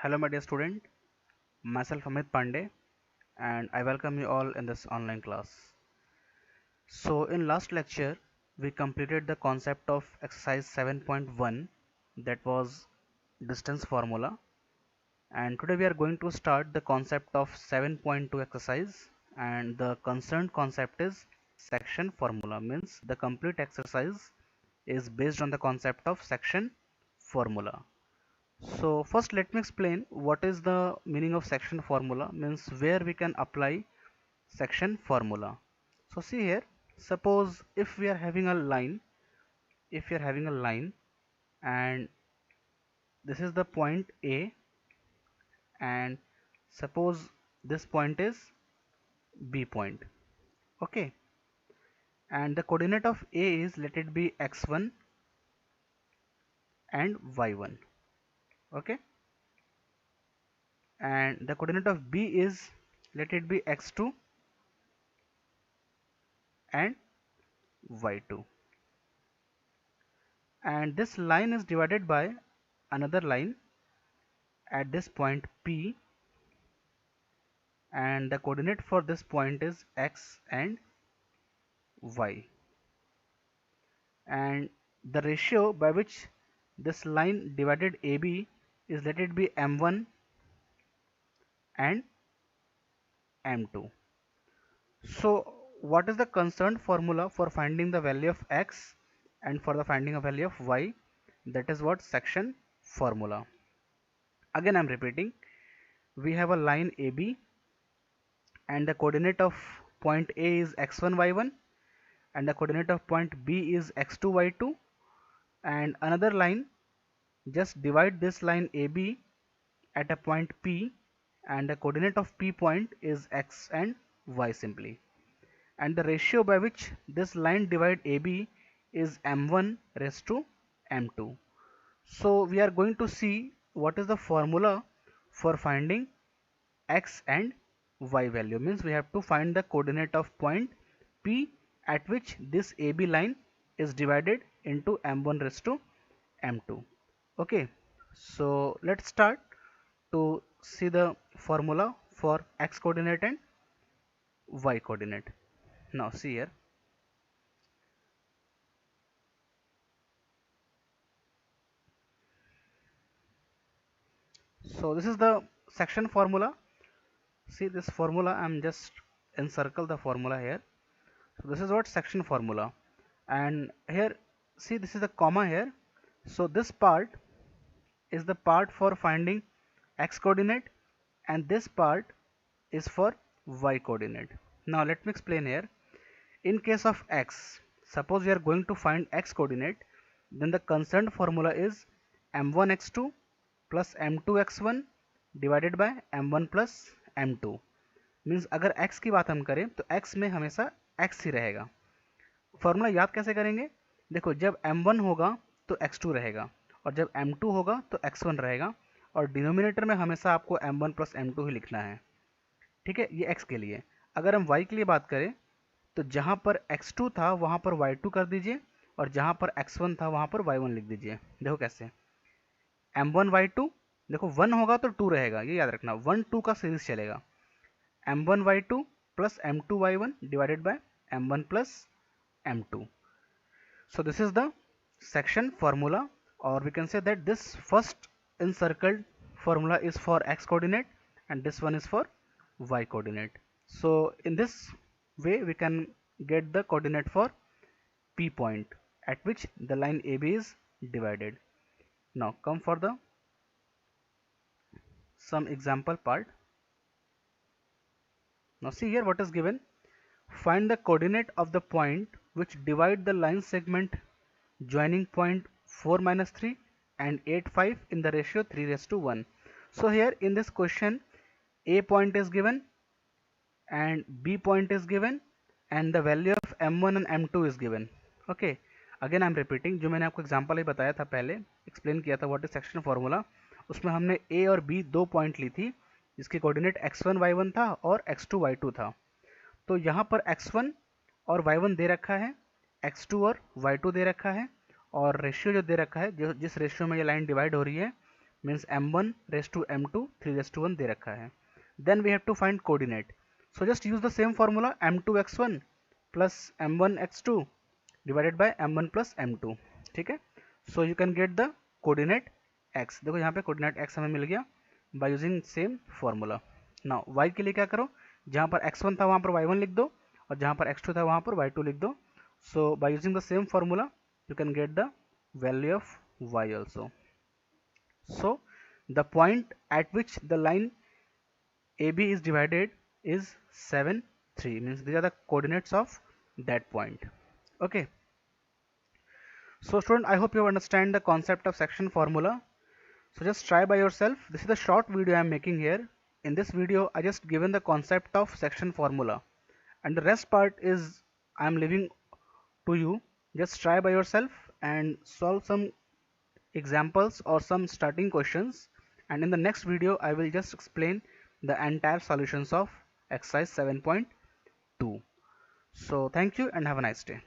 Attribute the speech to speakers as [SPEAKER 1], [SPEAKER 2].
[SPEAKER 1] Hello my dear student, myself Amit Pandey and I welcome you all in this online class. So in last lecture we completed the concept of exercise 7.1, that was distance formula, and today we are going to start the concept of 7.2 exercise, and the concerned concept is section formula. Means the complete exercise is based on the concept of section formula. So first let me explain what is the meaning of section formula, means where we can apply section formula. So see here, suppose if we are having a line, and this is the point A, and suppose this point is B point, okay, and the coordinate of A is, let it be x1 and y1, okay, and the coordinate of B is, let it be x2 and y2, and this line is divided by another line at this point P, and the coordinate for this point is x and y, and the ratio by which this line divided AB is, let it be m1 and m2. So what is the concerned formula for finding the value of x and for the finding of value of y? That is what section formula. Again I'm repeating, we have a line AB and the coordinate of point A is x1 y1, and the coordinate of point B is x2 y2, and another line, just divide this line AB at a point P, and the coordinate of P point is x and y simply, and the ratio by which this line divide AB is m1 raised to m2. So we are going to see what is the formula for finding x and y value. Means we have to find the coordinate of point P at which this AB line is divided into m1 raised to m2. Okay, so let's start to see the formula for x coordinate and y coordinate. Now see here, so this is the section formula. See this formula, I'm just encircle the formula here. So this is what section formula, and here see this is the comma here. So this part is the part for finding x coordinate, and this part is for y coordinate. Now let me explain here. In case of x, suppose we are going to find x coordinate, then the concerned formula is m1 x2 plus m2 x1 divided by m1 plus m2. Means अगर x की बात हम करें तो x में हमेशा x ही रहेगा. Formula याद कैसे करेंगे? देखो, जब m1 होगा तो x2 रहेगा, और जब m2 होगा तो x1 रहेगा, और डिनोमिनेटर में हमेशा आपको m1 प्लस m2 ही लिखना है. ठीक है, ये x के लिए. अगर हम y के लिए बात करें तो जहाँ पर x2 था वहाँ पर y2 कर दीजिए, और जहाँ पर x1 था वहाँ पर y1 लिख दीजिए. देखो कैसे, m1 y2, देखो 1 होगा तो 2 रहेगा, ये याद रखना, 1 2 का सीरीज चलेगा. m1 y2 plus m2 y1 divided by m1 plus m2. So this is the section formula, or we can say that this first encircled formula is for x coordinate and this one is for y coordinate. So in this way we can get the coordinate for P point at which the line AB is divided. Now come for the some example part. Now see here what is given. Find the coordinate of the point which divide the line segment joining point 4 minus 3 and 8 5 in the ratio 3 raised to 1. So here in this question, A point is given and B point is given and the value of m1 and m2 is given. Okay, again I am repeating, जो मैंने आपको example ही बताया था, पहले explain किया था what is section formula. उसमें हमने A और B दो पॉइंट ली थी जिसकी कोऑर्डिनेट x1 y1 था और x2 y2 था. तो यहाँ पर x1 और y1 दे रखा है, x2 और y2 दे रखा है, और रेशियो जो दे रखा है, जो जिस रेशियो में ये लाइन डिवाइड हो रही है means m1 ratio m2 3 ratio 1 दे रखा है. Then we have to find coordinate. So just use the same formula m2x1 plus m1x2 divided by m1 plus m2. ठीक है. So you can get the coordinate x. देखो यहाँ पे coordinate x हमें मिल गया by using same formula. Now y के लिए क्या करो, जहाँ पर x1 था वहाँ पर y1 लिख दो और जहाँ पर x2 था वहाँ पर y2 लिख दो. So by using the same formula you can get the value of y also. So the point at which the line AB is divided is 7 3, means these are the coordinates of that point. Okay, so student, I hope you understand the concept of section formula. So just try by yourself. This is the short video I am making here. In this video I just given the concept of section formula and the rest part is I am leaving to you. Just try by yourself and solve some examples or some starting questions, and in the next video I will just explain the entire solutions of exercise 7.2. So thank you and have a nice day.